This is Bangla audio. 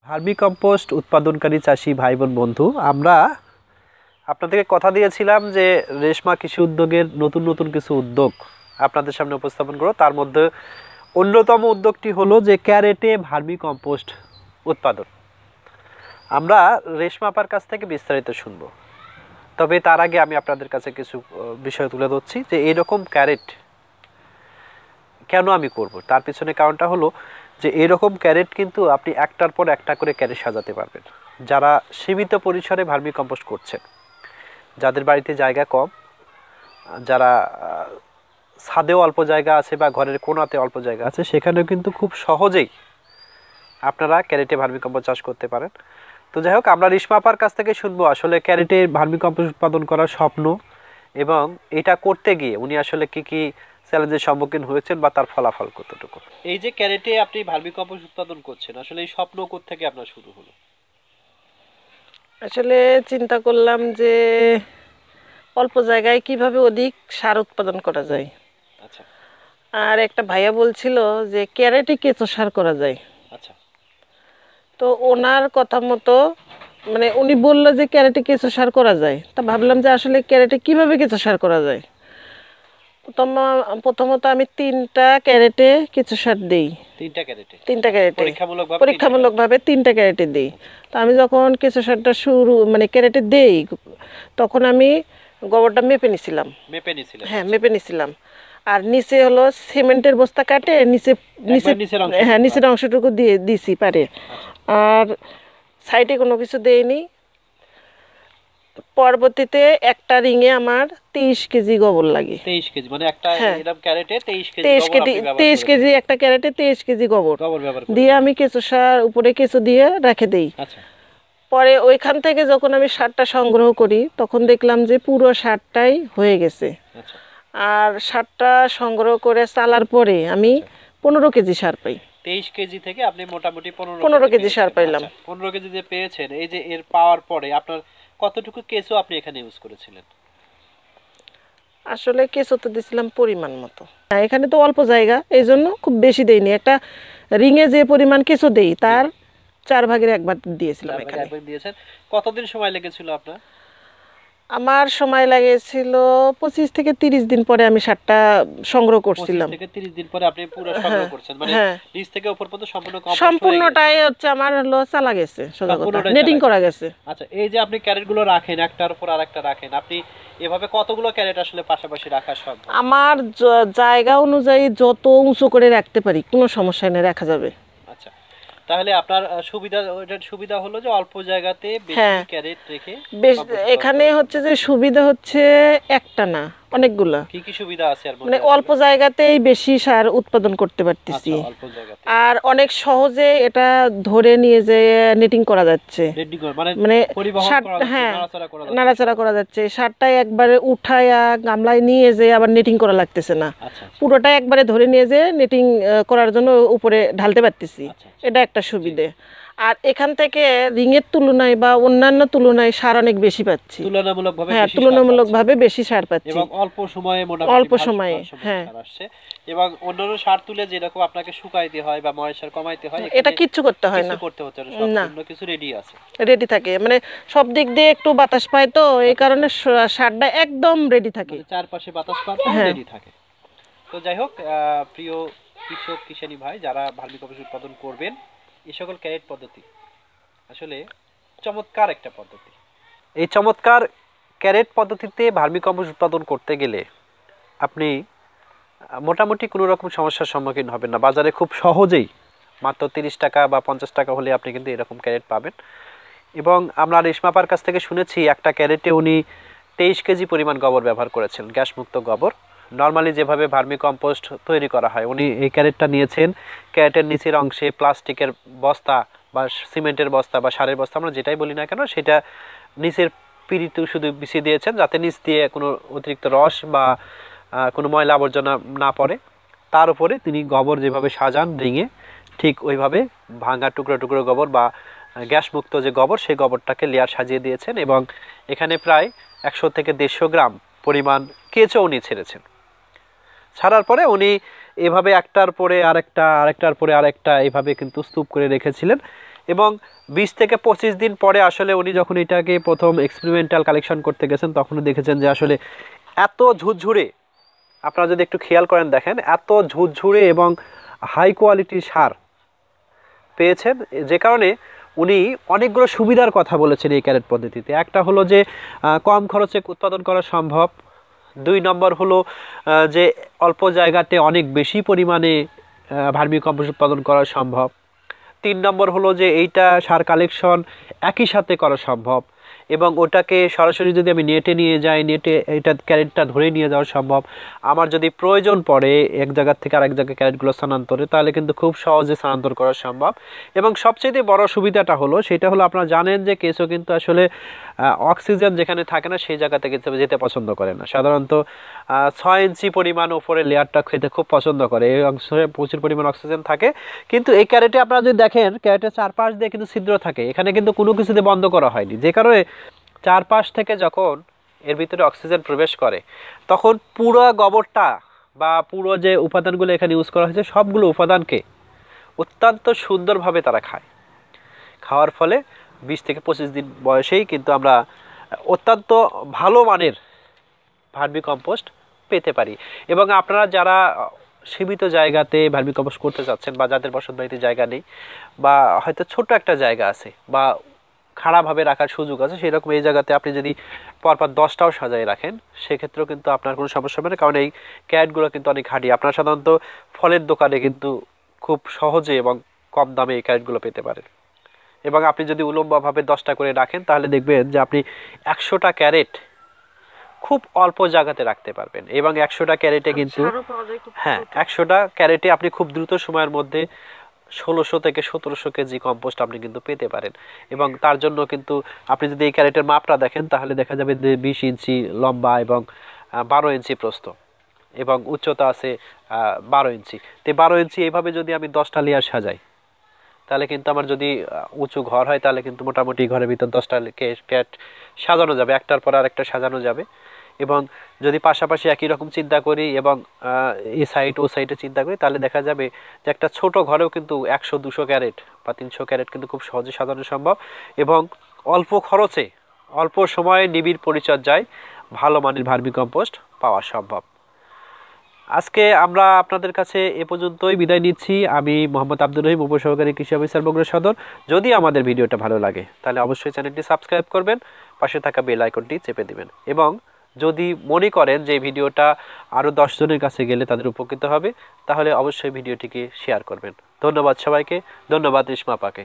ভার্মিকম্পোস্ট উৎপাদনকারী চাষি ভাই বোন বন্ধু, আমরা আপনাদেরকে কথা দিয়েছিলাম যে রেশমা কৃষি উদ্যোগের নতুন নতুন কিছু উদ্যোগ আপনাদের সামনে উপস্থাপন করব। তার মধ্যে অন্যতম উদ্যোগটি হলো যে ক্যারেটে ভার্মিকম্পোস্ট উৎপাদন। আমরা রেশমা আপার কাছ থেকে বিস্তারিত শুনব, তবে তার আগে আমি আপনাদের কাছে কিছু বিষয় তুলে ধরছি যে এইরকম ক্যারেট কেন আমি করব। তার পিছনে কারণটা হলো যে এরকম ক্যারেট কিন্তু আপনি একটার পর একটা করে ক্যারেট সাজাতে পারবেন। যারা সীমিত পরিসরে ভার্মিকম্পোস্ট করছেন, যাদের বাড়িতে জায়গা কম, যারা ছাদেও অল্প জায়গা আছে বা ঘরের কোণাতে অল্প জায়গা আছে, সেখানেও কিন্তু খুব সহজেই আপনারা ক্যারেটে ভার্মিকম্পোস্ট চাষ করতে পারেন। তো যাই হোক, আমরা রেশমা আপার কাছ থেকে শুনবো আসলে ক্যারেটে ভার্মিকম্পোস্ট উৎপাদন করার স্বপ্ন এবং এটা করতে গিয়ে উনি আসলে কি কি চ্যালেঞ্জের সম্মুখীন হয়েছেন বা তার ফলাফল কতটুকু। এই যে ক্যারেটে আপনি ভার্মিকম্পোস্ট উৎপাদন করছেন, আসলে এই স্বপ্ন কোত্থেকে আপনার শুরু হলো? আসলে চিন্তা করলাম যে অল্প জায়গায় কিভাবে অধিক সার উৎপাদন করা যায়। আচ্ছা। আর একটা ভাইয়া বলছিল যে ক্যারেটে কেঁচো সার করা যায়। আচ্ছা। তো ওনার কথা মতো মানে উনি বললো যে ক্যারেটে কেঁচো সার করা যায়, তা ভাবলাম যে আসলে ক্যারেটে কিভাবে কেঁচো সার করা যায়। প্রথমত আমি 3টা ক্যারেটে কেঁচো সার দিই। 3টা ক্যারেটে পরীক্ষামূলকভাবে 3টা ক্যারেটে দিই। তো আমি যখন কেঁচো সারটা মানে ক্যারেটে দেই, তখন আমি গোবরটা মেপে নিছিলাম। হ্যাঁ, মেপে নিছিলাম। আর নিচে হলো সিমেন্টের বস্তা কাটে নিচের অংশটুকু দিয়ে দিছি পারে। আর সাইডে কোনো কিছু দেইনি। পরবর্তীতে একটা রিঙে আমার 23 কেজি গোবর লাগে। 23 কেজি মানে একটা এরকম ক্যারেটে 23 কেজি একটা ক্যারেটে 23 কেজি গোবর দিয়ে আমি কেঁচো সার উপরে কেঁচো দিয়ে রেখে দেই। আচ্ছা। পরে ওইখান থেকে যখন আমি সারটা সংগ্রহ করি, তখন দেখলাম যে পুরো সারটাই হয়ে গেছে। আচ্ছা। আর সারটা সংগ্রহ করে চালার পরে আমি 15 কেজি সার পাই। 23 কেজি থেকে আপনি মোটামুটি 15 কেজি সার পাইলাম। 15 কেজি যে পেয়েছেন, এই যে এর পাওয়ার পরে আপনার কতটুকু কেঁচো আপনি এখানে ইউজ করেছিলেন? আসলে কেঁচো তো দিছিলাম পরিমাণ মতো। এখানে তো অল্প জায়গা, এই জন্য খুব বেশি দেইনি। একটা রিঙে যে পরিমাণ কেঁচো দেই তার 4 ভাগের 1 ভাগ দিয়েছিলাম এখানে। কতদিন সময় লেগেছিল আপনার? আমার সময় লাগেছিল 25 থেকে 30 দিন পরে আমি সারটা সংগ্রহ করছিলাম। 25 থেকে 30 দিন পরে আপনি পুরো সংগ্রহ করছেন, মানে নিচ থেকে উপর পর্যন্ত সম্পূর্ণটাই হচ্ছে আমার হলো চালা গেছে, সোজা কথা নেটিং করা গেছে। আচ্ছা, এই যে আপনি ক্যারেটগুলো রাখেন, একটার উপর আরেকটা রাখেন, আপনি এভাবে কতগুলো ক্যারেট আসলে পাশাপাশি রাখা সম্ভব? আমার জায়গা অনুযায়ী যত উঁচু করে রাখতে পারি কোনো সমস্যা নেই, রাখা যাবে। আচ্ছা, তাহলে আপনার সুবিধা হলো যে অল্প জায়গাতে বেশি ক্যারেট রেখে এখানে হচ্ছে যে সুবিধা হচ্ছে একটা না, অনেকগুলা। কি কি সুবিধা আছে? মানে অল্প জায়গাতেই বেশি সার উৎপাদন করতে পারতেছি। আর অনেক সহজে এটা ধরে নিয়ে যে নেটিং করা যাচ্ছে, মানে হ্যাঁ নাড়াচাড়া করা যাচ্ছে। সারটা একবারে উঠায়া গামলায় নিয়ে যে আবার নেটিং করা লাগতেছে না, পুরোটা একবারে ধরে নিয়ে যে নেটিং করার জন্য উপরে ঢালতে পারতেছি। এটা একটা সুবিধে। আর এখান থেকে রিঙের তুলনায় বা অন্যান্য তুলনায় সার অনেক বেশি পাচ্ছি, তুলনামূলকভাবে বেশি সার পাচ্ছি এবং অল্প সময়ে এবং অন্যান্য সার তুলে যেরকম আপনাকে শুকাইতে হয় বা ময়েশ্চার কমাইতে হয়, এটা কিচ্ছু করতে হয় না, সম্পূর্ণ কিছু রেডি থাকে। মানে সব দিক দিয়ে একটু বাতাস পায়, তো এই কারণে সারটা একদম রেডি থাকে, চারপাশে বাতাস পায়, রেডি থাকে। তো যাই হোক, প্রিয় কৃষক কিষানী ভাই, যারা ভার্মিকম্পোস্ট উৎপাদন করবেন, এই সকল ক্যারেট পদ্ধতি আসলে চমৎকার একটা পদ্ধতি। এই চমৎকার ক্যারেট পদ্ধতিতে ভার্মিকম্পোস্ট উৎপাদন করতে গেলে আপনি মোটামুটি কোনো রকম সমস্যার সম্মুখীন হবেন না। বাজারে খুব সহজেই মাত্র 30 টাকা বা 50 টাকা হলে আপনি কিন্তু এরকম ক্যারেট পাবেন। এবং আমরা রেশমা আপার কাছ থেকে শুনেছি একটা ক্যারেটে উনি 23 কেজি পরিমাণ গোবর ব্যবহার করেছেন, গ্যাসমুক্ত গোবর। নর্মালি যেভাবে ভার্মিকম্পোস্ট তৈরি করা হয়, উনি এই ক্যারেটটা নিয়েছেন, ক্যারেটের নিচের অংশে প্লাস্টিকের বস্তা বা সিমেন্টের বস্তা বা সারের বস্তা, আমরা যেটাই বলি না কেন, সেটা নিচের পিড়িতে শুধু বিছিয়ে দিয়েছেন, যাতে নিচ দিয়ে কোনো অতিরিক্ত রস বা কোনো ময়লা আবর্জনা না পড়ে। তার উপরে তিনি গোবর যেভাবে সাজান রিঙে, ঠিক ওইভাবে ভাঙা টুকরো টুকরো গোবর বা গ্যাসমুক্ত যে গোবর, সেই গোবরটাকে লেয়ার সাজিয়ে দিয়েছেন। এবং এখানে প্রায় 100 থেকে 150 গ্রাম পরিমাণ কেঁচো উনি ছেড়েছেন। ছাড়ার পরে উনি এভাবে একটার পরে আরেকটার পরে আরেকটা এভাবে কিন্তু স্তূপ করে রেখেছিলেন। এবং 20 থেকে 25 দিন পরে আসলে উনি যখন এটাকে প্রথম এক্সপেরিমেন্টাল কালেকশন করতে গেছেন তখনও দেখেছেন যে আসলে এত ঝুরঝুরে, আপনারা যদি একটু খেয়াল করেন দেখেন এত ঝুরঝুরে এবং হাই কোয়ালিটির সার পেয়েছেন, যে কারণে উনি অনেকগুলো সুবিধার কথা বলেছেন এই ক্যারেট পদ্ধতিতে। একটা হলো যে কম খরচে উৎপাদন করা সম্ভব, 2 নম্বর হলো যে অল্প জায়গাতে অনেক বেশি পরিমাণে ভার্মিকম্পোস্ট উৎপাদন করা সম্ভব, 3 নম্বর হলো যে এইটা সার কালেকশন একই সাথে করা সম্ভব এবং ওটাকে সরাসরি যদি আমি নেটে নিয়ে যাই, নেটে এটা ক্যারেটটা ধরে নিয়ে যাওয়া সম্ভব। আমার যদি প্রয়োজন পড়ে এক জায়গা থেকে আরেক জায়গায় ক্যারেটগুলো স্থানান্তরে, তাহলে কিন্তু খুব সহজে স্থানান্তর করা সম্ভব। এবং সবচেয়ে বড় সুবিধাটা হলো সেটা হলো আপনারা জানেন যে কেঁচো কিন্তু আসলে অক্সিজেন যেখানে থাকে না সেই জায়গা থেকে যেতে পছন্দ করে না, সাধারণত 6 ইঞ্চি পরিমাণ উপরে লেয়ারটা খেতে খুব পছন্দ করে, এই অংশে প্রচুর পরিমাণ অক্সিজেন থাকে। কিন্তু এই ক্যারেটে আপনারা যদি দেখেন ক্যারেটের চারপাশ দিয়ে কিন্তু ছিদ্র থাকে, এখানে কিন্তু কোনো কিছুতে বন্ধ করা হয়নি, যে কারণে চারপাশ থেকে যখন এর ভিতরে অক্সিজেন প্রবেশ করে তখন পুরো গোবরটা বা পুরো যে উপাদানগুলো এখানে ইউজ করা হয়েছে সবগুলো উপাদানকে অত্যন্ত সুন্দরভাবে তারা খায়। খাওয়ার ফলে 20 থেকে 25 দিন বয়সেই কিন্তু আমরা অত্যন্ত ভালো মানের ভার্মিকম্পোস্ট পেতে পারি। এবং আপনারা যারা সীমিত জায়গাতে ভার্মিকম্পোস্ট করতে চাচ্ছেন বা যাদের বসত বাড়িতে জায়গা নেই বা হয়তো ছোট একটা জায়গা আছে বা খাড়াভাবে রাখার সুযোগ আছে, সেরকম এই জায়গাতে আপনি যদি পরপর 10টাও সাজায় রাখেন সেক্ষেত্রেও কিন্তু আপনার কোনো সমস্যা হবে না, কারণ এই ক্যারেটগুলো কিন্তু অনেক হাঁটি। আপনারা সাধারণত ফলের দোকানে কিন্তু খুব সহজে এবং কম দামে এই ক্যারেটগুলো পেতে পারেন। এবং আপনি যদি উলম্বভাবে 10টা করে রাখেন তাহলে দেখবেন যে আপনি 100টা ক্যারেট খুব অল্প জায়গাতে রাখতে পারবেন। এবং 100টা ক্যারেটে কিন্তু হ্যাঁ 100টা ক্যারেটে আপনি খুব দ্রুত সময়ের মধ্যে 1600 থেকে 1700 কেজি কম্পোস্ট আপনি কিন্তু পেতে পারেন। এবং তার জন্য কিন্তু আপনি যদি এই ক্যারেটের মাপটা দেখেন তাহলে দেখা যাবে যে 20 ইঞ্চি লম্বা এবং 12 ইঞ্চি প্রস্থ এবং উচ্চতা আছে 12 ইঞ্চি। তো 12 ইঞ্চি এইভাবে যদি আমি 10টা লেয়ার সাজাই তাহলে কিন্তু আমার যদি উঁচু ঘর হয় তাহলে কিন্তু মোটামুটি ঘরের ভিতর 10টা ক্যারেট সাজানো যাবে, একটার পর আরেকটা সাজানো যাবে। এবং যদি পাশাপাশি একই রকম চিন্তা করি এবং এই সাইড ও সাইডে চিন্তা করি তাহলে দেখা যাবে যে একটা ছোট ঘরেও কিন্তু 100-200 ক্যারেট বা 300 ক্যারেট কিন্তু খুব সহজে সাজানো সম্ভব এবং অল্প খরচে অল্প সময়ে নিবিড় পরিচর্যায় ভালো মানের ভার্মিকম্পোস্ট পাওয়া সম্ভব। আজকে আমরা আপনাদের কাছে এ পর্যন্তই বিদায় নিচ্ছি। আমি মোহাম্মদ আব্দুর রহিম, উপসহকারী কৃষি অফিসার বগুড়া সদর। যদি আমাদের ভিডিওটা ভালো লাগে তাহলে অবশ্যই চ্যানেলটি সাবস্ক্রাইব করবেন, পাশে থাকা বেল আইকনটি চেপে দিবেন এবং যদি মনে করেন যে ভিডিওটা আরও 10 জনের কাছে গেলে তাদের উপকৃত হবে তাহলে অবশ্যই ভিডিওটিকে শেয়ার করবেন। ধন্যবাদ সবাইকে, ধন্যবাদ রেশমা আপাকে।